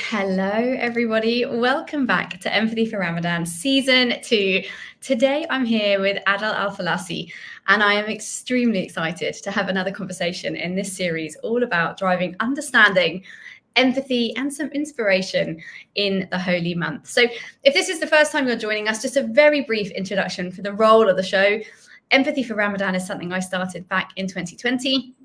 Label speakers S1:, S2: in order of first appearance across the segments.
S1: Hello, everybody. Welcome back to Empathy for Ramadan Season 2. Today, I'm here with Adel Al Falasi, and I am extremely excited to have another conversation in this series all about driving understanding, empathy, and some inspiration in the holy month. So if this is the first time you're joining us, just a very brief introduction for the role of the show. Empathy for Ramadan is something I started back in 2020.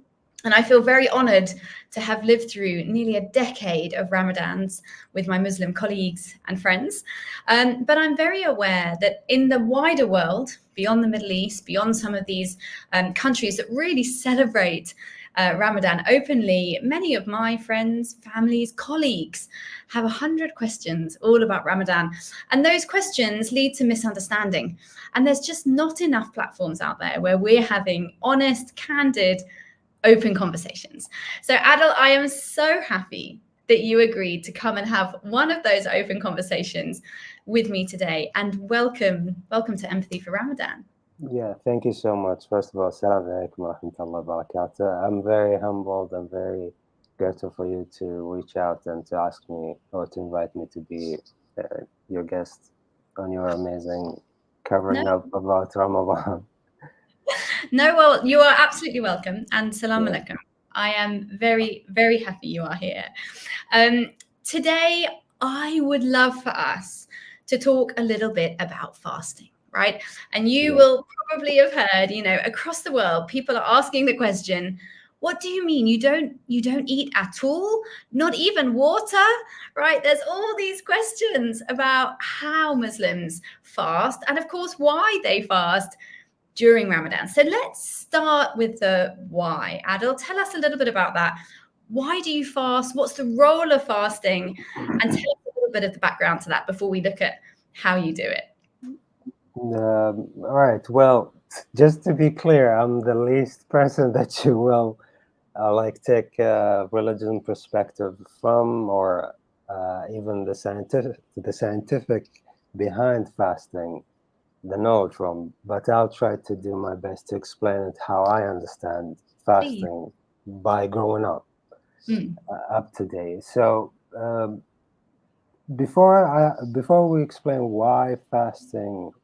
S1: And I feel very honored to have lived through nearly a decade of Ramadans with my Muslim colleagues and friends. But I'm very aware that in the wider world, beyond the Middle East, beyond some of these countries that really celebrate Ramadan openly, many of my friends, families, colleagues have 100 questions all about Ramadan. And those questions lead to misunderstanding. And there's just not enough platforms out there where we're having honest, candid, open conversations. So Adel, I am so happy that you agreed to come and have one of those open conversations with me today, and welcome to Empathy for Ramadan.
S2: Yeah, thank you so much. First of all, Assalamu alaikum wa rahmatullahi wa barakatuh. I'm very humbled and very grateful for you to reach out and to ask me or to invite me to be your guest on your amazing covering up about Ramadan.
S1: No, well, you are absolutely welcome, and salam
S2: Yeah.
S1: alaikum. I am very, very happy you are here. Today, I would love for us to talk a little bit about fasting, right? And you will probably have heard, across the world, people are asking the question, what do you mean you don't eat at all? Not even water, right? There's all these questions about how Muslims fast, and of course, why they fast during Ramadan. So let's start with the why. Adel, tell us a little bit about that. Why do you fast? What's the role of fasting? And tell us a little bit of the background to that before we look at how you do it.
S2: All right. Well, just to be clear, I'm the least person that you will take a religion perspective from, or even the scientific behind fasting, the knowledge from. But I'll try to do my best to explain it how I understand fasting by growing up up to date. So before we explain why fasting,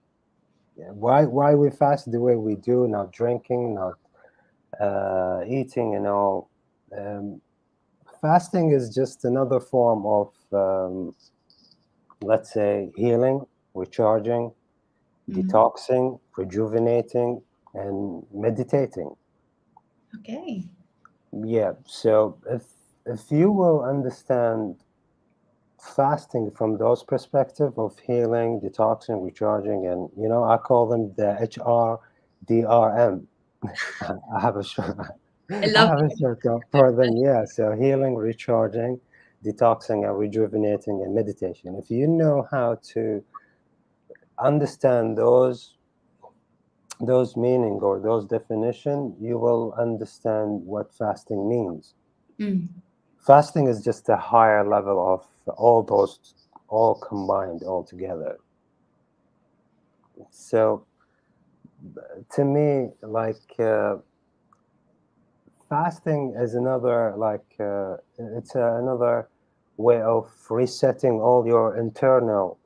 S2: why we fast the way we do, not drinking, not eating and all. Fasting is just another form of, let's say, healing, recharging, detoxing, rejuvenating, and meditating.
S1: Okay.
S2: Yeah. So if you will understand fasting from those perspective of healing, detoxing, recharging, and I call them the HRDRM. I have a short for them. Yeah. So healing, recharging, detoxing, and rejuvenating, and meditation. If you know how to understand those meaning or those definition, you will understand what fasting means. Fasting is just a higher level of all those, all combined, all together. So to me, fasting is another, it's another way of resetting all your internal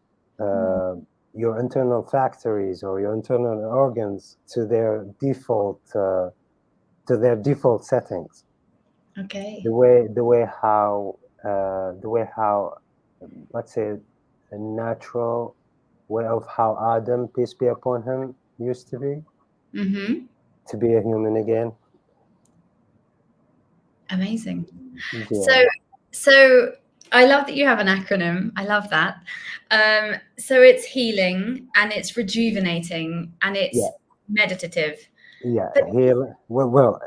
S2: factories or your internal organs to their default settings.
S1: Okay.
S2: The way how let's say a natural way of how Adam, peace be upon him, used to be to be a human again.
S1: Amazing.
S2: Yeah.
S1: So I love that you have an acronym. I love that. So it's healing, and it's rejuvenating, and it's meditative.
S2: Yeah, healing. Well,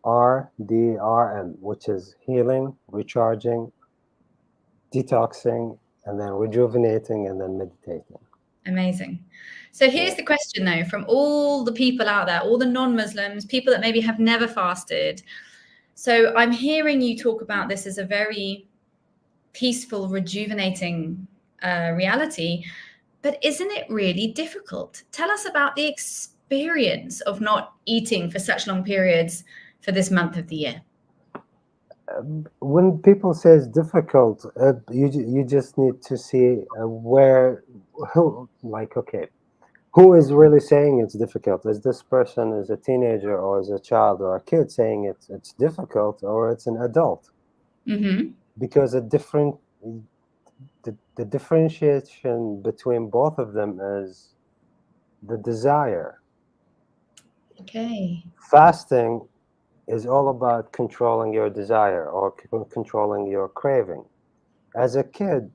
S2: HRDRM, which is healing, recharging, detoxing, and then rejuvenating, and then meditating.
S1: Amazing. So here's the question, though, from all the people out there, all the non-Muslims, people that maybe have never fasted. So I'm hearing you talk about this as a very peaceful, rejuvenating reality, but isn't it really difficult? Tell us about the experience of not eating for such long periods for this month of the year.
S2: When people say it's difficult, you just need to see where, who, like, okay, who is really saying it's difficult? Is this person is a teenager, or is a child or a kid saying it's difficult, or it's an adult?
S1: Mm-hmm.
S2: Because the differentiation between both of them is the desire.
S1: Okay.
S2: Fasting is all about controlling your desire, or controlling your craving. As a kid,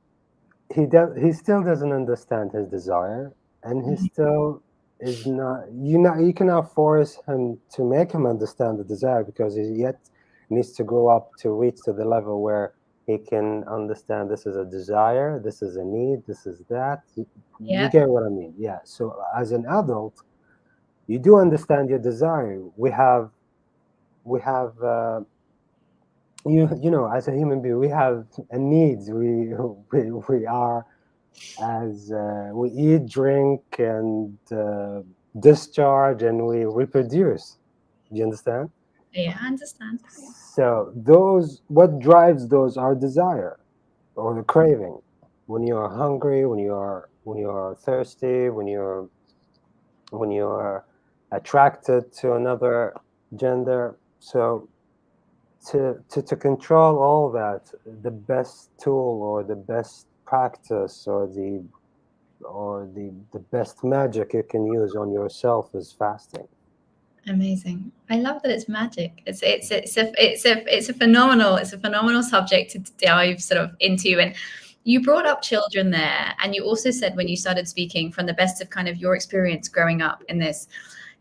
S2: he still doesn't understand his desire, and he
S1: Mhm.
S2: still is not you cannot force him to make him understand the desire, because he yet needs to grow up to reach to the level where he can understand this is a desire, this is a need, this is that. You
S1: Yeah.
S2: get what I mean? Yeah. So as an adult, you do understand your desire. We have you know, as a human being, we have a needs. We are, as we eat, drink, and discharge, and we reproduce. Do you understand?
S1: Yeah, I understand.
S2: So those, what drives those are desire or the craving. When you are hungry, when you are thirsty, when you are attracted to another gender. So to control all that, the best tool, or the best practice, or the best magic you can use on yourself is fasting.
S1: Amazing. I love that it's magic. It's a phenomenal subject to dive sort of into. And you brought up children there, and you also said when you started speaking from the best of kind of your experience growing up in this.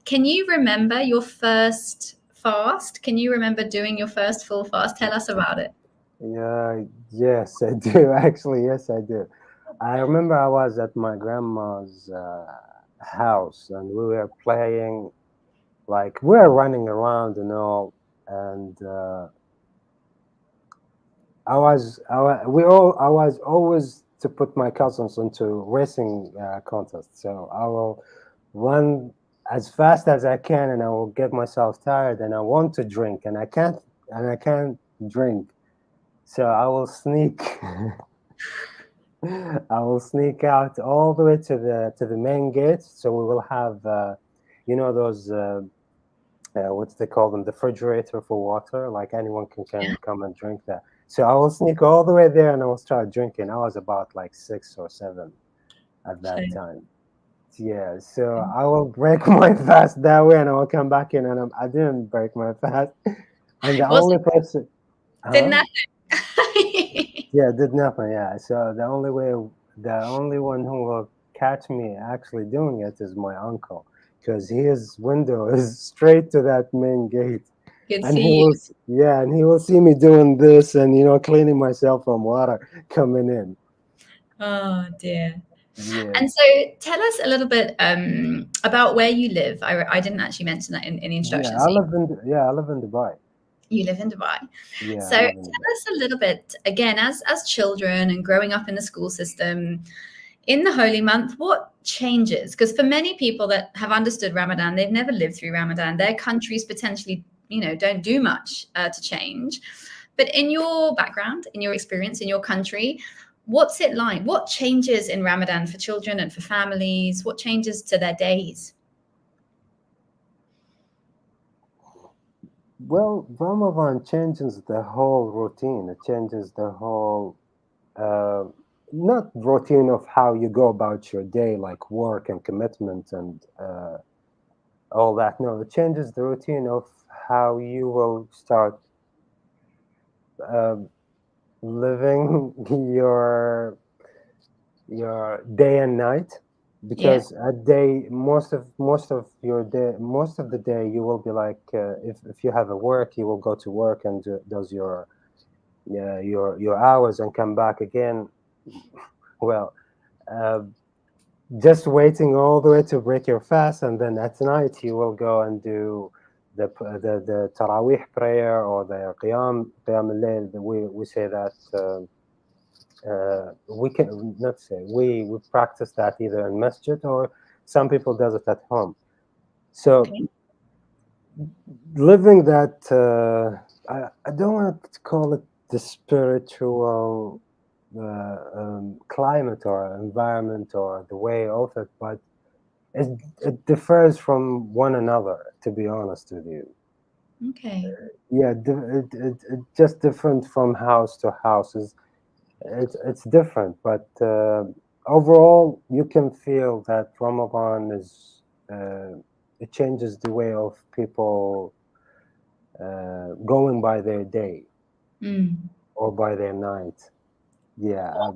S1: Can you remember your first fast? Can you remember doing your first full fast? Tell us about it.
S2: Yeah, yes, I do. Actually, yes, I do. I remember I was at my grandma's house, and we were playing, like, we were running around and all, and I was always to put my cousins into racing contests. So I will run as fast as I can, and I will get myself tired, and I want to drink, and I can't drink. So I will sneak. I will sneak out all the way to the main gate. So we will have, you know, those what they call them, the refrigerator for water. Like, anyone can
S1: Yeah.
S2: come and drink that. So I will sneak all the way there, and I will start drinking. I was about like 6 or 7 at
S1: So
S2: that time. Yeah. So I will break my fast that way, and I will come back in, and I didn't break my fast. And the
S1: was
S2: only person,
S1: did
S2: huh?
S1: nothing.
S2: Yeah, did nothing. Yeah. So the only one who will catch me actually doing it is my uncle, because his window is straight to that main gate,
S1: Could
S2: and
S1: see you.
S2: yeah, and he will see me doing this, and cleaning myself from water coming in.
S1: Oh dear.
S2: Yeah.
S1: And so tell us a little bit about where you live. I didn't actually mention that in the
S2: Yeah.
S1: introduction. So
S2: I live in Dubai.
S1: you live in Dubai.
S2: Yeah,
S1: So
S2: I
S1: tell
S2: live in Dubai.
S1: us a little bit, again, as children and growing up in the school system, in the holy month, what changes? Because for many people that have understood Ramadan, they've never lived through Ramadan. Their countries potentially, don't do much to change. But in your background, in your experience, in your country, what's it like? What changes in Ramadan for children and for families? What changes to their days?
S2: Well, Ramadan changes the whole routine. It changes the whole, uh, not routine of how you go about your day, like work and commitment and all that. No, it changes the routine of how you will start uh, living your day and night.
S1: Yeah.
S2: Because a day, most of the day, you will be like, if you have a work, you will go to work and does your hours and come back again. Well, uh, just waiting all the way to break your fast, and then at night you will go and do the Taraweeh prayer, or the Qiyam al-Layl. We say that, we can not say, we practice that either in masjid, or some people does it at home. So
S1: Okay.
S2: living that I don't want to call it the spiritual climate or environment or the way of it, but it, it differs from one another, to be honest with you.
S1: Okay.
S2: Yeah, it just different from house to house. It's different, but overall, you can feel that Ramadan is it changes the way of people going by their day
S1: Mm.
S2: or by their night. Yeah,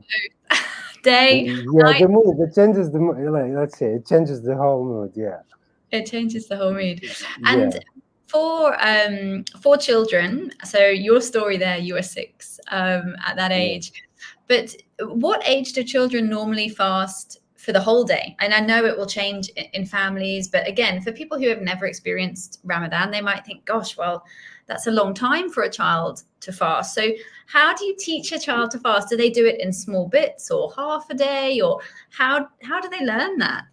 S1: Day,
S2: yeah,
S1: night,
S2: the mood. It changes the mood. Like, let's say it changes the whole mood. Yeah,
S1: it changes the whole mood. And
S2: yeah,
S1: for children, so your story there, you were 6 at that
S2: yeah.
S1: age. But what age do children normally fast for the whole day? And I know it will change in families, but again, for people who have never experienced Ramadan, they might think, gosh, well, that's a long time for a child to fast. So how do you teach a child to fast? Do they do it in small bits or half a day, or how do they learn that?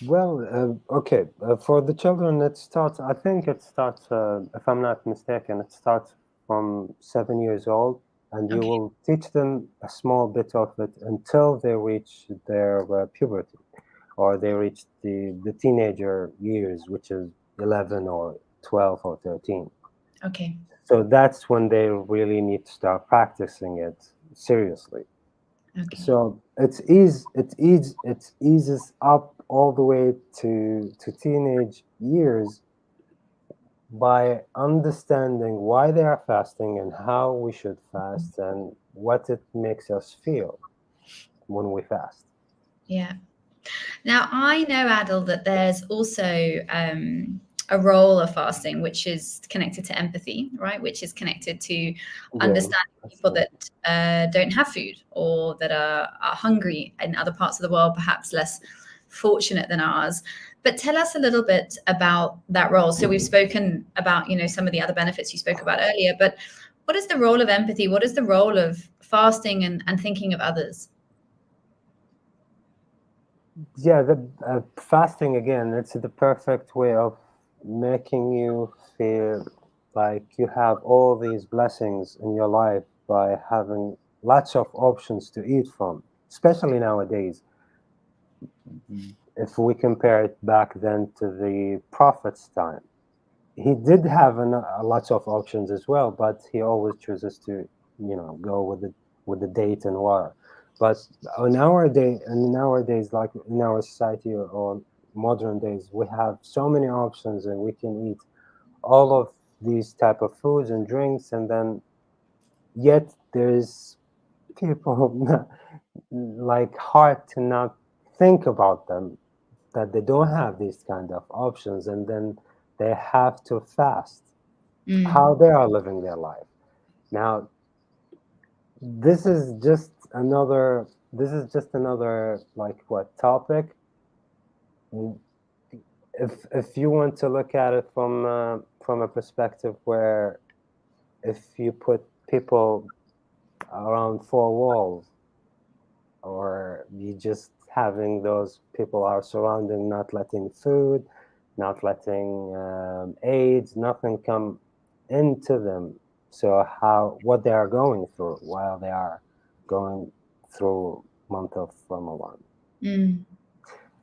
S2: Well, okay. For the children, it starts. I think it starts. If I'm not mistaken, it starts from 7 years old, and you
S1: Okay.
S2: will teach them a small bit of it until they reach their puberty, or they reach the teenager years, which is 11 or 12 or 13.
S1: Okay.
S2: So that's when they really need to start practicing it seriously.
S1: Okay.
S2: So it eases up all the way to teenage years by understanding why they are fasting and how we should fast and what it makes us feel when we fast.
S1: Yeah. Now, I know, Adel, that there's also a role of fasting which is connected to empathy, right? Which is connected to
S2: Yeah,
S1: understanding
S2: that's
S1: people
S2: right.
S1: that don't have food or that are hungry in other parts of the world, perhaps less fortunate than ours. But tell us a little bit about that role. So we've spoken about, some of the other benefits you spoke about earlier, but what is the role of empathy? What is the role of fasting and thinking of others?
S2: Yeah, the fasting again, it's the perfect way of making you feel like you have all these blessings in your life by having lots of options to eat from, especially nowadays. If we compare it back then to the Prophet's time, he did have a lots of options as well, but he always chooses to, go with the date and water. But nowadays, like in our society or modern days, we have so many options, and we can eat all of these type of foods and drinks, and then yet there's people like hard to not think about them, that they don't have these kind of options, and then they have to fast how
S1: Mm.
S2: they are living their life. Now, this is just another like what topic. If you want to look at it from a perspective where if you put people around four walls, or you just having those people are surrounding, not letting food, not letting aids, nothing come into them. So what they are going through while they are going through month of Ramadan.
S1: Mm.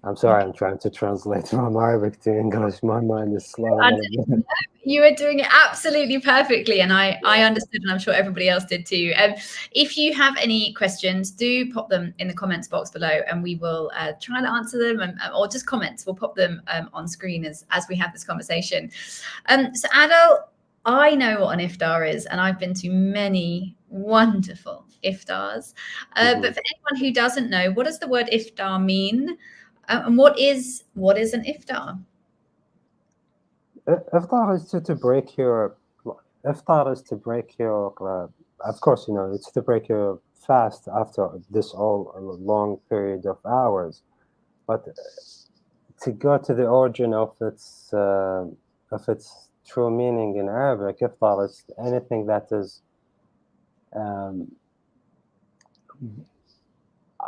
S2: I'm sorry,
S1: Okay.
S2: I'm trying to translate from Arabic to English. My mind is slow a
S1: And
S2: little bit.
S1: you were doing it absolutely perfectly, and I understood, and I'm sure everybody else did too. If you have any questions, do pop them in the comments box below, and we will try to answer them, or just comments. We'll pop them on screen as we have this conversation. So, Adel, I know what an iftar is, and I've been to many wonderful iftars.
S2: Mhm.
S1: But for anyone who doesn't know, what does the word iftar mean, and what is an iftar?
S2: Iftar is to break your iftar is to break your of course, it's to break your fast after this all long period of hours. But to go to the origin of its true meaning in Arabic, iftar is anything that is um,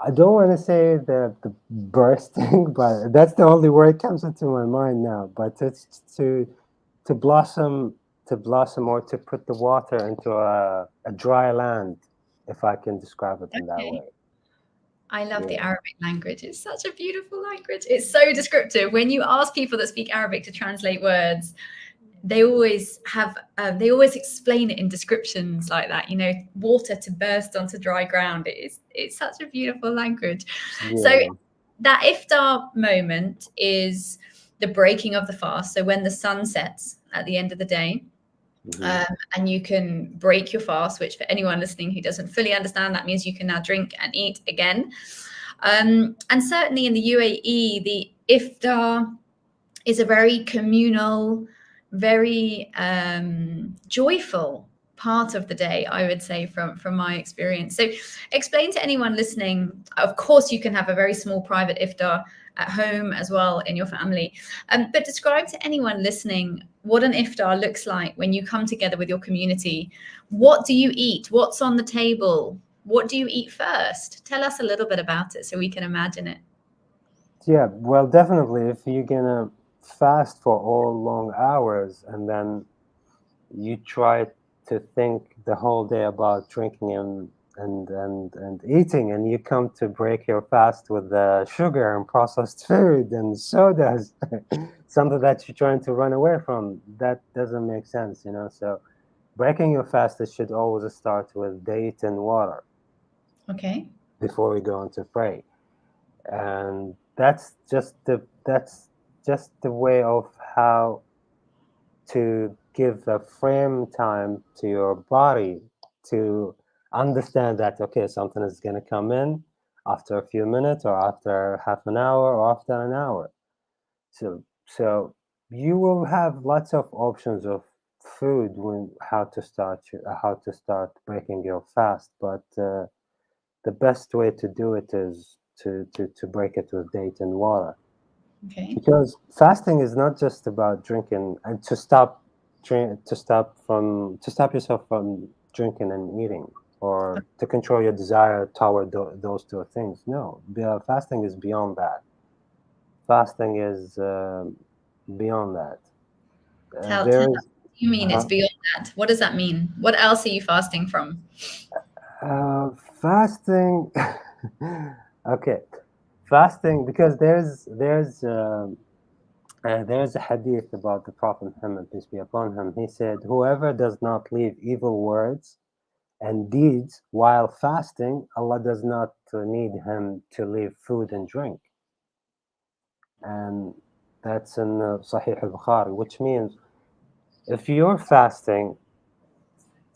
S2: I don't want to say the bursting, but that's the only word comes into my mind now. But it's to blossom, to blossom or to put the water into a dry land, if I can describe it in that
S1: Okay.
S2: way.
S1: I love the
S2: Yeah.
S1: Arabic language. It's such a beautiful language. It's so descriptive. When you ask people that speak Arabic to translate words, they always have they always explain it in descriptions like that. You know, water to burst onto dry ground. It's such a beautiful language. So
S2: Yeah.
S1: that iftar moment is the breaking of the fast. So when the sun sets at the end of the day,
S2: Mhm.
S1: and you can break your fast, which for anyone listening who doesn't fully understand, that means you can now drink and eat again. And certainly in the UAE, the iftar is a very communal, very joyful part of the day, I would say, from my experience. So explain to anyone listening, of course you can have a very small private iftar at home as well in your family, but describe to anyone listening what an iftar looks like when you come together with your community. What do you eat? What's on the table? What do you eat first? Tell us a little bit about it so we can imagine it.
S2: Yeah, well, definitely, if you're gonna fast for all long hours and then you try to think the whole day about drinking and eating, and you come to break your fast with sugar and processed food and sodas, something that you're trying to run away from, that doesn't make sense, you know. So breaking your fast, it should always start with date and water
S1: Okay.
S2: before we go on to pray. And that's just the way of how to give a frame time to your body to understand that, okay, something is going to come in after a few minutes or after half an hour or after an hour. So you will have lots of options of food when how to start breaking your fast, but the best way to do it is to break it with date and water,
S1: Okay.
S2: because fasting is not just about drinking and to stop yourself from drinking and eating, or to control your desire toward those two things. No, fasting is beyond that. Fasting is beyond that.
S1: Tell
S2: There
S1: us
S2: is
S1: what you mean it's
S2: uh,
S1: beyond that. What does that mean? What else are you fasting from?
S2: fasting. Okay, fasting, because there's a hadith about the Prophet Muhammad, peace be upon him. He said, "Whoever does not leave evil words and deeds while fasting, Allah does not need him to leave food and drink." And that's in Sahih al-Bukhari, which means if you're fasting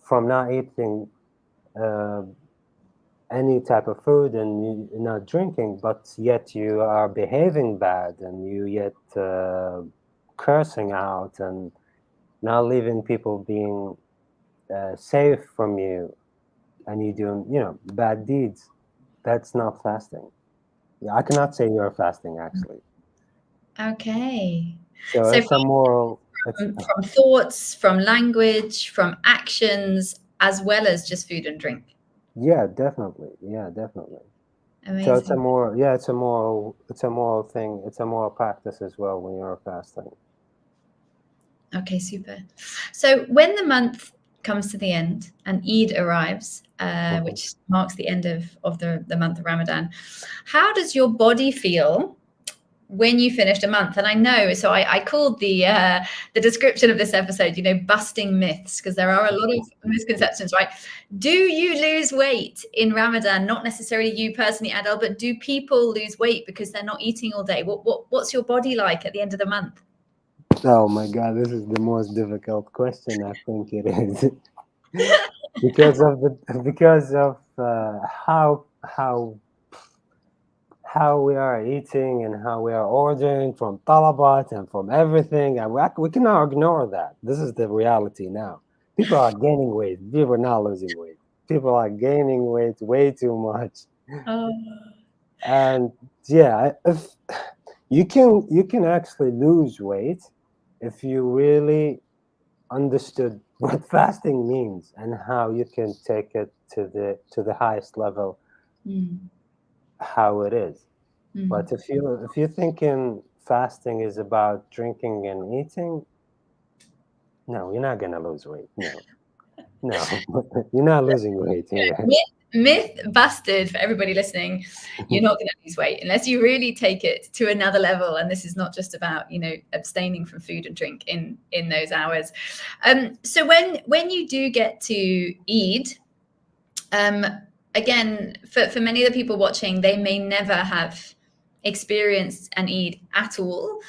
S2: from not eating uh, any type of food and you're not drinking, but yet you are behaving bad and you yet cursing out and not leaving people being safe from you, and you doing bad deeds, that's not fasting. Yeah, I cannot say you're fasting actually.
S1: Okay.
S2: So
S1: So
S2: it's a moral. It's
S1: from thoughts, from language, from actions, as well as just food and drink.
S2: Yeah, definitely. Yeah, definitely. So it's a
S1: Amazing.
S2: more yeah, it's a moral thing. It's a moral practice as well when you're fasting.
S1: Okay, super. So when the month comes to the end and Eid arrives,
S2: Mhm.
S1: which marks the end of the month of Ramadan, how does your body feel when you finished a month? And I know, so I called the description of this episode, you know, busting myths, because there are a lot of misconceptions, right? Do you lose weight in Ramadan? Not necessarily you personally, Adel, but do people lose weight because they're not eating all day? What's your body like at the end of the month?
S2: Oh my God, this is the most difficult question. I think it is because of how we are eating and how we are ordering from talabat and from everything, and we cannot ignore that. This is the reality now. People are gaining weight. People are not losing weight. People are gaining weight way too much.
S1: Oh,
S2: And yeah, if you can actually lose weight if you really understood what fasting means and how you can take it to the highest level,
S1: mm,
S2: how it is.
S1: mm.
S2: But if you're thinking fasting is about drinking and eating, No, you're not gonna lose weight. No, you're not losing weight here.
S1: Myth busted for everybody listening. You're not going to lose weight unless you really take it to another level. And this is not just about, abstaining from food and drink in those hours. So when you do get to Eid, again, for many of the people watching, they may never have experienced an Eid at all.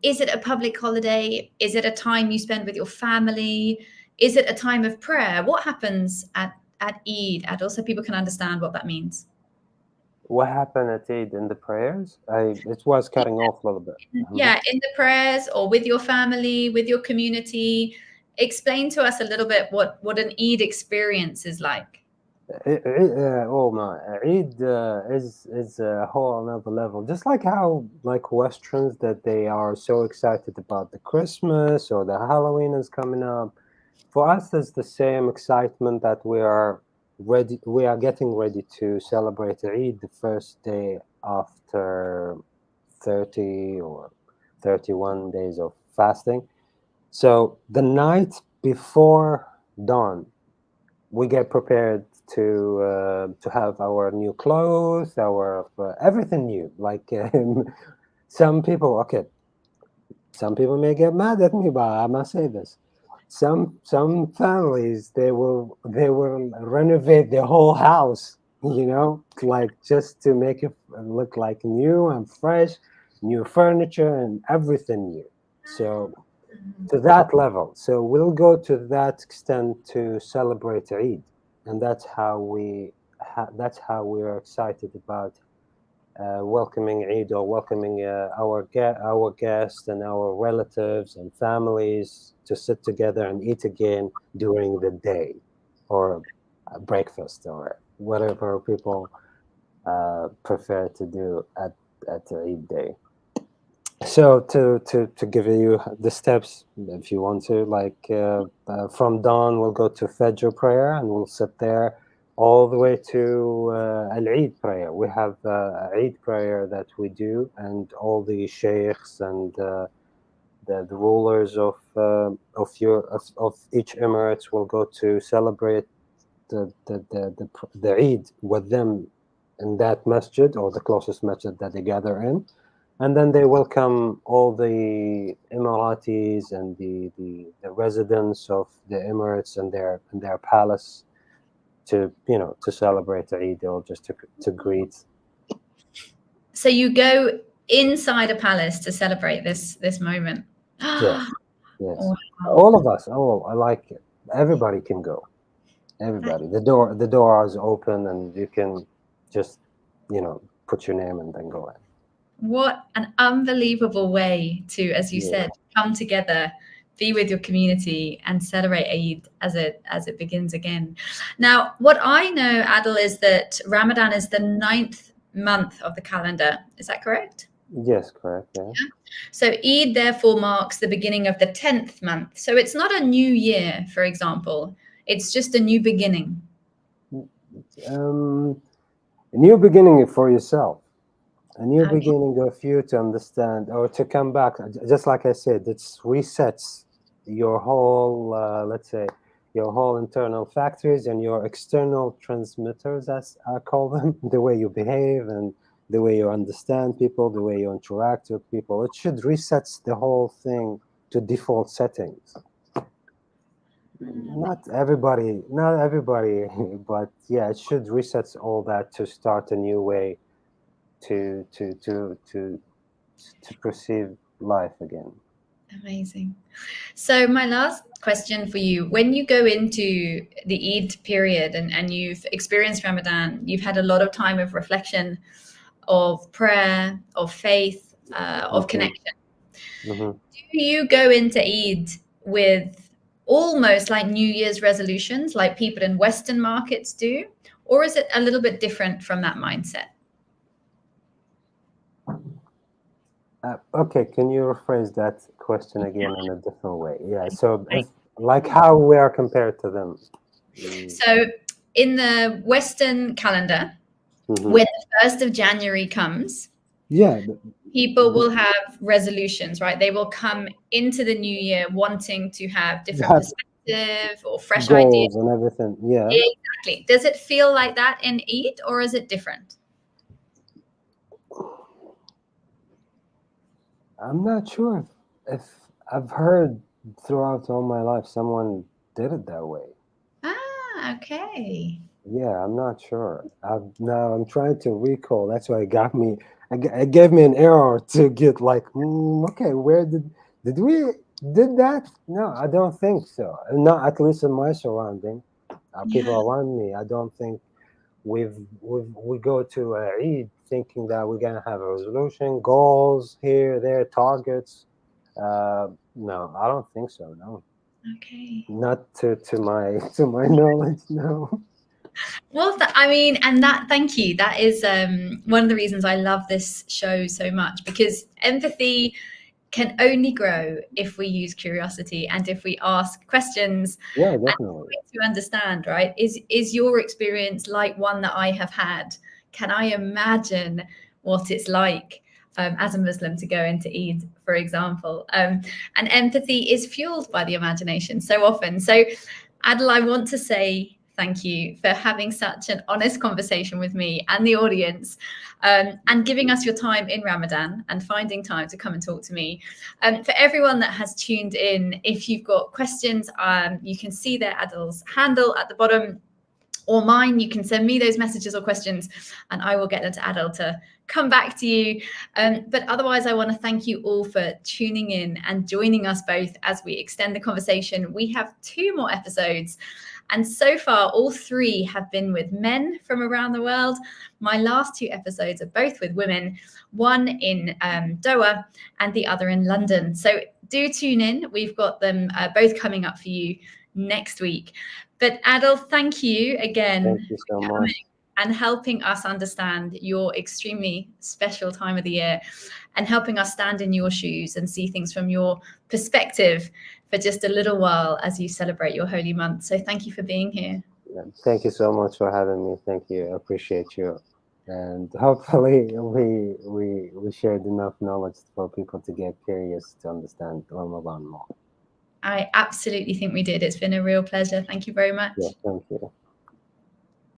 S1: Is it a public holiday? Is it a time you spend with your family? Is it a time of prayer? What happens at Eid, Adel, so people can understand what that means?
S2: What happened at Eid in the prayers? It was cutting off a little bit.
S1: Yeah, in the prayers or with your family, with your community. Explain to us a little bit what an Eid experience is like.
S2: Oh my, Eid is a whole another level. Just like how like Westerns that they are so excited about the Christmas or the Halloween is coming up. For us, it's the same excitement that we are getting ready to celebrate Eid the first day after 30 or 31 days of fasting. So the night before dawn, we get prepared to have our new clothes, our everything new. Like some people may get mad at me, but I must say this. Some families they will renovate their whole house, like just to make it look like new and fresh, new furniture and everything new. So to that level, so we'll go to that extent to celebrate Eid, and that's how we are excited about welcoming Eid, or welcoming our guests and our relatives and families to sit together and eat again during the day, or breakfast, or whatever people prefer to do at Eid day. So to give you the steps, if you want to, like from dawn we'll go to Fajr prayer, and we'll sit there all the way to Al-Eid prayer. We have Eid prayer that we do, and all the sheikhs and the rulers of each emirates will go to celebrate the Eid with them in that masjid, or the closest masjid that they gather in. And then they welcome all the Emiratis and the residents of the Emirates and their palace to celebrate Eid, or just to greet.
S1: So you go inside a palace to celebrate this moment.
S2: Yes.
S1: Wow.
S2: All of us. Oh, I like it. Everybody can go. Everybody. The door is open, and you can just put your name and then go in.
S1: What an unbelievable way to, as you said, come together, be with your community, and celebrate Eid as it begins again. Now, what I know, Adel, is that Ramadan is the 9th month of the calendar. Is that correct?
S2: Yes, correct. Yeah.
S1: So Eid therefore marks the beginning of the 10th month. So it's not a new year, for example. It's just a new beginning.
S2: A new beginning for yourself. A new beginning of you to understand, or to come back. Just like I said, it resets your whole, let's say, your whole internal factors and your external transmitters, as I call them, the way you behave and the way you understand people, the way you interact with people. It should reset the whole thing to default settings. Not everybody, but yeah, it should reset all that to start a new way to perceive life again.
S1: Amazing. So my last question for you, when you go into the Eid period and you've experienced Ramadan, you've had a lot of time of reflection, of prayer, of faith, of connection.
S2: Mm-hmm.
S1: Do you go into Eid with almost like New Year's resolutions like people in Western markets do? Or is it a little bit different from that mindset?
S2: Okay, can you rephrase that question again in a different way? Yeah, so like how we are compared to them.
S1: So in the Western calendar, when the 1st of January comes,
S2: yeah,
S1: people will have resolutions, right? They will come into the new year wanting to have different
S2: Have
S1: perspective or fresh ideas.
S2: goals and everything. Yeah.
S1: Exactly. Does it feel like that in Eid, or is it different?
S2: I'm not sure if I've heard throughout all my life someone did it that way.
S1: Ah, okay.
S2: Yeah, I'm not sure. I'm trying to recall. That's why it got me. It gave me an error to get like, okay, where did we did that? No, I don't think so. Not at least in my surrounding, people
S1: Yeah.
S2: around me. I don't think we go to Eid thinking that we're gonna have a resolution, goals here, there, targets. No, I don't think so. No,
S1: Okay.
S2: not to my to my knowledge. No.
S1: Well, I mean, and that, thank you. That is one of the reasons I love this show so much, because empathy can only grow if we use curiosity and if we ask questions
S2: Yeah,
S1: and
S2: definitely.
S1: try to understand, right? Is your experience like one that I have had? Can I imagine what it's like as a Muslim to go into Eid, for example? And empathy is fueled by the imagination so often. So, Adel, I want to say thank you for having such an honest conversation with me and the audience, and giving us your time in Ramadan and finding time to come and talk to me. For everyone that has tuned in, if you've got questions, you can see their Adel's handle at the bottom, or mine. You can send me those messages or questions, and I will get them to Adel to come back to you. But otherwise, I want to thank you all for tuning in and joining us both as we extend the conversation. We have 2 more episodes. And so far, all 3 have been with men from around the world. My last 2 episodes are both with women, one in Doha and the other in London. So do tune in. We've got them both coming up for you next week. But Adel, thank you again
S2: Thank you so
S1: for coming
S2: much.
S1: and helping us understand your extremely special time of the year, and helping us stand in your shoes and see things from your perspective for just a little while as you celebrate your holy month. So thank you for being here.
S2: Yeah, thank you so much for having me. Thank you. I appreciate you. And hopefully we shared enough knowledge for people to get curious to understand Ramadan more.
S1: I absolutely think we did. It's been a real pleasure. Thank you very much.
S2: Yeah, thank you.